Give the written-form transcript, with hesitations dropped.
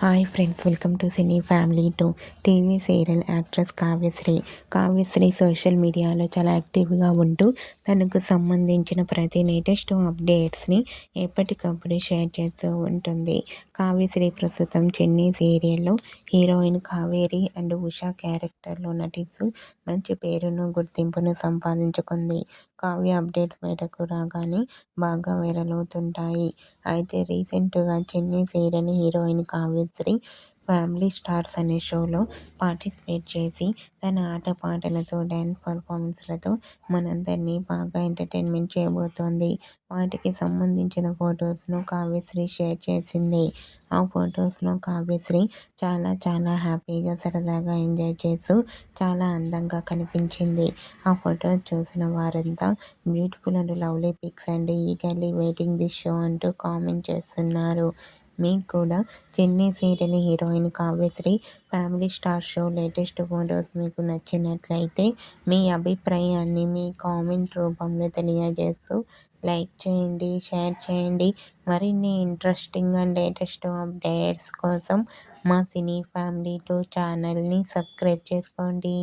Hi friends, welcome to cine family to TV serial actress Kavyasri. Kavyasri social మీడియాలో చాలా యాక్టివ్గా ఉంటూ తనకు సంబంధించిన ప్రతి లేటెస్ట్ అప్డేట్స్ని ఎప్పటికప్పుడు షేర్ చేస్తూ ఉంటుంది. కావ్యశ్రీ ప్రస్తుతం చెన్నై సీరియల్లో హీరోయిన్ కావేరి అండ్ ఉషా క్యారెక్టర్లో నటిస్తూ మంచి పేరును గుర్తింపును సంపాదించుకుంది. కావ్య అప్డేట్స్ బయటకు రాగానే బాగా వైరల్ అవుతుంటాయి. అయితే రీసెంట్గా Chennai serial heroine Kavyasri family stars అనే షోలో పార్టిసిపేట్ చేసి తన ఆటపాటలతో డ్యాన్స్ పర్ఫార్మెన్స్లతో మనందరినీ బాగా ఎంటర్టైన్మెంట్ చేయబోతోంది. వాటికి సంబంధించిన ఫొటోస్ను కావ్యశ్రీ షేర్ చేసింది. ఆ ఫొటోస్లో కావ్యశ్రీ చాలా చాలా హ్యాపీగా సరదాగా ఎంజాయ్ చేస్తూ చాలా అందంగా కనిపించింది. ఆ ఫొటోస్ చూసిన వారంతా beautiful and lovely pics and eagerly waiting this show అంటూ కామెంట్ చేస్తున్నారు. మీకు కూడా Chennai serial heroine Kavyasri family star show latest photos మీకు నచ్చినట్లయితే మీ అభిప్రాయాన్ని మీ కామెంట్ రూపంలో తెలియజేస్తూ లైక్ చేయండి, షేర్ చేయండి. మరిన్ని ఇంట్రెస్టింగ్ అండ్ లేటెస్ట్ అప్డేట్స్ కోసం మా సినీ ఫ్యామిలీ 2 ఛానల్ని సబ్స్క్రైబ్ చేసుకోండి.